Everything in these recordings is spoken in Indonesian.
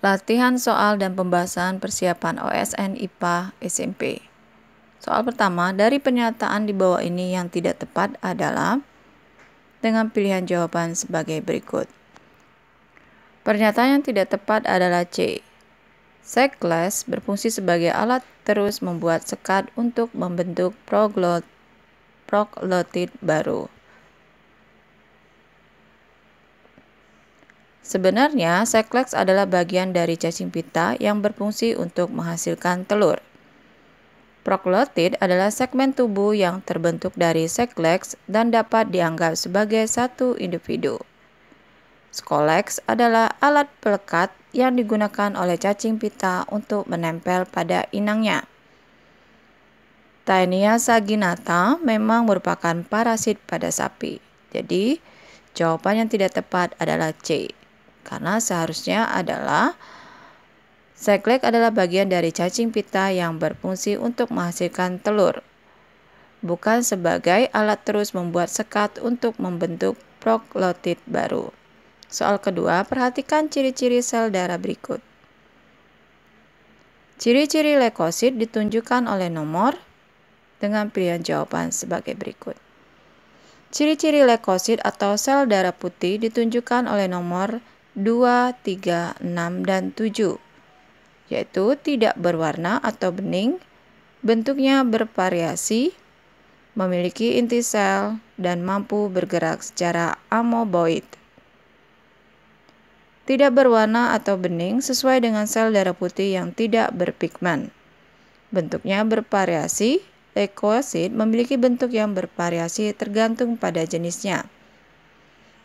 Latihan soal dan pembahasan persiapan OSN IPA SMP. Soal pertama, dari pernyataan di bawah ini yang tidak tepat adalah dengan pilihan jawaban sebagai berikut. Pernyataan yang tidak tepat adalah C. Sekles berfungsi sebagai alat terus membuat sekat untuk membentuk proglotid baru. Sebenarnya, sekles adalah bagian dari cacing pita yang berfungsi untuk menghasilkan telur. Proglotid adalah segmen tubuh yang terbentuk dari sekles dan dapat dianggap sebagai satu individu. Skoleks adalah alat pelekat yang digunakan oleh cacing pita untuk menempel pada inangnya. Taenia saginata memang merupakan parasit pada sapi. Jadi, jawaban yang tidak tepat adalah C. Karena seharusnya adalah sekles adalah bagian dari cacing pita yang berfungsi untuk menghasilkan telur, bukan sebagai alat terus membuat sekat untuk membentuk proglotid baru. Soal kedua, perhatikan ciri-ciri sel darah berikut. Ciri-ciri leukosit ditunjukkan oleh nomor dengan pilihan jawaban sebagai berikut. Ciri-ciri leukosit atau sel darah putih ditunjukkan oleh nomor 2, 3, 6, dan 7, yaitu tidak berwarna atau bening, bentuknya bervariasi, memiliki inti sel, dan mampu bergerak secara amoeboid. Tidak berwarna atau bening sesuai dengan sel darah putih yang tidak berpigmen. Bentuknya bervariasi, leukosit memiliki bentuk yang bervariasi tergantung pada jenisnya.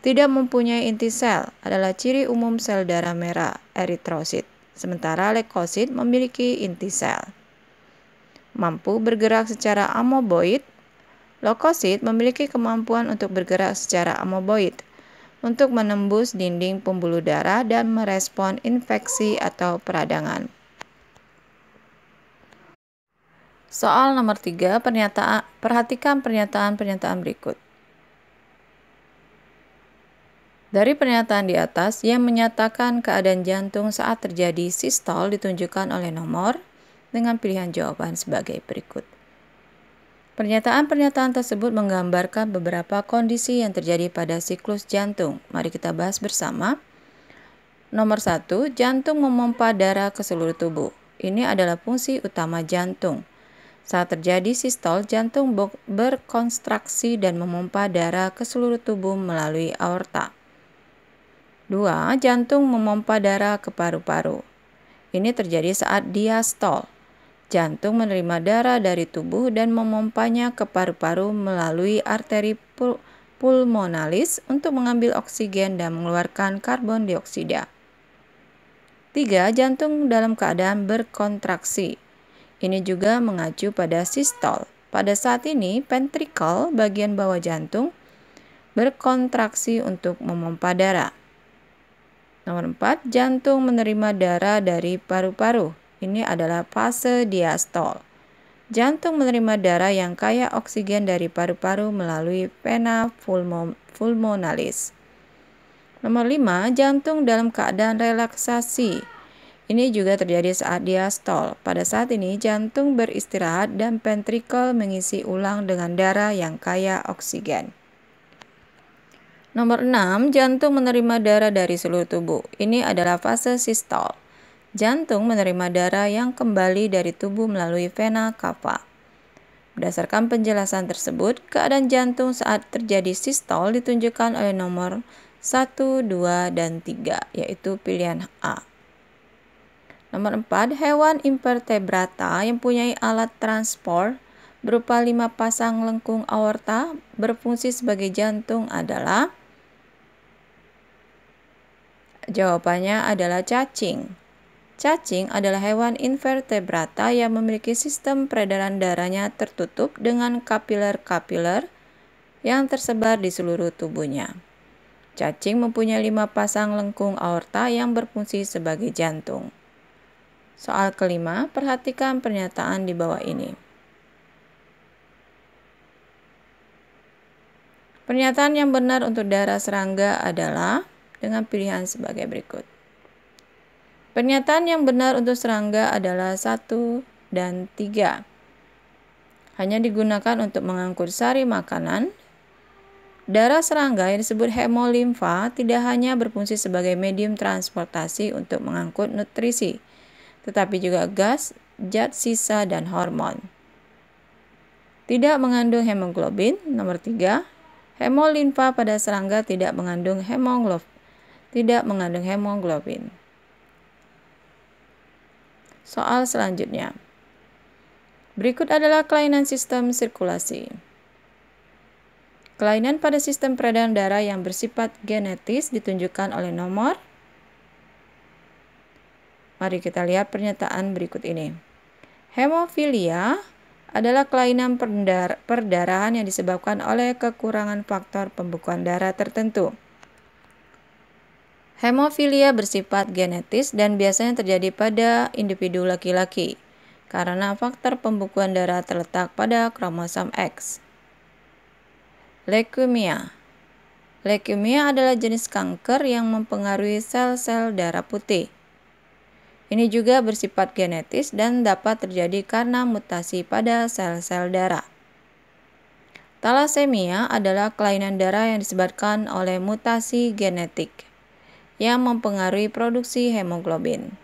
Tidak mempunyai inti sel adalah ciri umum sel darah merah eritrosit, sementara leukosit memiliki inti sel. Mampu bergerak secara amoeboid, leukosit memiliki kemampuan untuk bergerak secara amoeboid, untuk menembus dinding pembuluh darah dan merespon infeksi atau peradangan. Soal nomor 3, perhatikan pernyataan-pernyataan berikut. Dari pernyataan di atas yang menyatakan keadaan jantung saat terjadi sistol ditunjukkan oleh nomor dengan pilihan jawaban sebagai berikut. Pernyataan-pernyataan tersebut menggambarkan beberapa kondisi yang terjadi pada siklus jantung. Mari kita bahas bersama. Nomor 1, jantung memompa darah ke seluruh tubuh. Ini adalah fungsi utama jantung. Saat terjadi sistol, jantung berkontraksi dan memompa darah ke seluruh tubuh melalui aorta. 2. Jantung memompa darah ke paru-paru. Ini terjadi saat diastol. Jantung menerima darah dari tubuh dan memompanya ke paru-paru melalui arteri pulmonalis untuk mengambil oksigen dan mengeluarkan karbon dioksida. 3. Jantung dalam keadaan berkontraksi. Ini juga mengacu pada sistol. Pada saat ini, ventricle bagian bawah jantung berkontraksi untuk memompa darah. Nomor 4, jantung menerima darah dari paru-paru. Ini adalah fase diastol. Jantung menerima darah yang kaya oksigen dari paru-paru melalui vena pulmonalis. Nomor 5, jantung dalam keadaan relaksasi. Ini juga terjadi saat diastol. Pada saat ini, jantung beristirahat dan ventrikel mengisi ulang dengan darah yang kaya oksigen. Nomor 6, jantung menerima darah dari seluruh tubuh. Ini adalah fase sistol. Jantung menerima darah yang kembali dari tubuh melalui vena cava. Berdasarkan penjelasan tersebut, keadaan jantung saat terjadi sistol ditunjukkan oleh nomor 1, 2, dan 3, yaitu pilihan A. Nomor 4, hewan invertebrata yang mempunyai alat transport berupa 5 pasang lengkung aorta berfungsi sebagai jantung adalah. Jawabannya adalah cacing. Cacing adalah hewan invertebrata yang memiliki sistem peredaran darahnya tertutup dengan kapiler-kapiler yang tersebar di seluruh tubuhnya. Cacing mempunyai 5 pasang lengkung aorta yang berfungsi sebagai jantung. Soal kelima, perhatikan pernyataan di bawah ini. Pernyataan yang benar untuk darah serangga adalah dengan pilihan sebagai berikut. Pernyataan yang benar untuk serangga adalah 1 dan 3. Hanya digunakan untuk mengangkut sari makanan. Darah serangga yang disebut hemolimfa tidak hanya berfungsi sebagai medium transportasi untuk mengangkut nutrisi, tetapi juga gas, zat sisa, dan hormon. Tidak mengandung hemoglobin. Nomor 3. Hemolimfa pada serangga tidak mengandung hemoglobin. Soal selanjutnya. Berikut adalah kelainan sistem sirkulasi. Kelainan pada sistem peredaran darah yang bersifat genetis ditunjukkan oleh nomor. Mari kita lihat pernyataan berikut ini. Hemofilia adalah kelainan perdarahan yang disebabkan oleh kekurangan faktor pembekuan darah tertentu. Hemofilia bersifat genetis dan biasanya terjadi pada individu laki-laki karena faktor pembekuan darah terletak pada kromosom X. Leukemia. Leukemia adalah jenis kanker yang mempengaruhi sel-sel darah putih. Ini juga bersifat genetis dan dapat terjadi karena mutasi pada sel-sel darah. Thalassemia adalah kelainan darah yang disebabkan oleh mutasi genetik yang mempengaruhi produksi hemoglobin.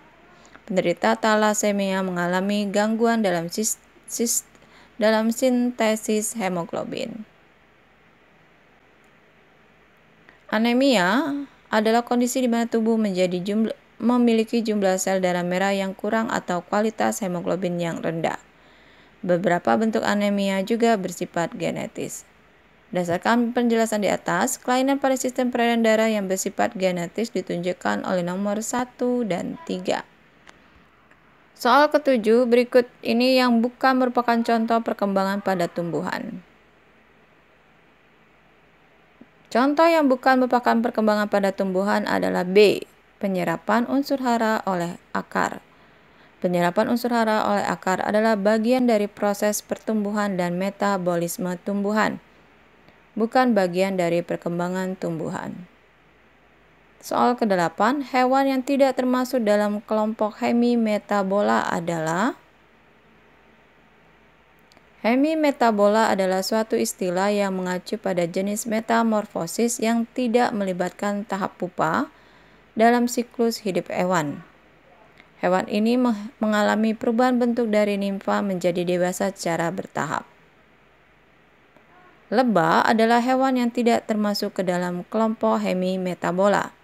Penderita thalassemia mengalami gangguan dalam sintesis hemoglobin. Anemia adalah kondisi di mana tubuh memiliki jumlah sel darah merah yang kurang atau kualitas hemoglobin yang rendah. Beberapa bentuk anemia juga bersifat genetis. Berdasarkan penjelasan di atas, kelainan pada sistem peredaran darah yang bersifat genetis ditunjukkan oleh nomor 1 dan 3. Soal ketujuh, berikut ini yang bukan merupakan contoh perkembangan pada tumbuhan. Contoh yang bukan merupakan perkembangan pada tumbuhan adalah B. Penyerapan unsur hara oleh akar. Penyerapan unsur hara oleh akar adalah bagian dari proses pertumbuhan dan metabolisme tumbuhan, bukan bagian dari perkembangan tumbuhan. Soal ke-8, hewan yang tidak termasuk dalam kelompok hemimetabola adalah hemimetabola adalah suatu istilah yang mengacu pada jenis metamorfosis yang tidak melibatkan tahap pupa dalam siklus hidup hewan. Hewan ini mengalami perubahan bentuk dari nimfa menjadi dewasa secara bertahap. Lebah adalah hewan yang tidak termasuk ke dalam kelompok hemimetabola.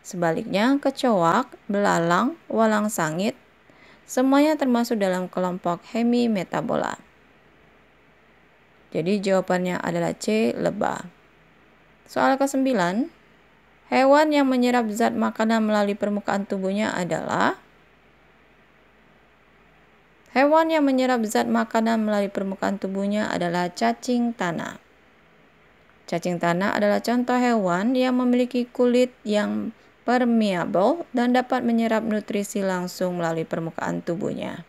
Sebaliknya, kecoak, belalang, walang sangit, semuanya termasuk dalam kelompok hemimetabola. Jadi jawabannya adalah C, lebah. Soal ke-9, hewan yang menyerap zat makanan melalui permukaan tubuhnya adalah hewan yang menyerap zat makanan melalui permukaan tubuhnya adalah cacing tanah. Cacing tanah adalah contoh hewan yang memiliki kulit yang permeable dan dapat menyerap nutrisi langsung melalui permukaan tubuhnya.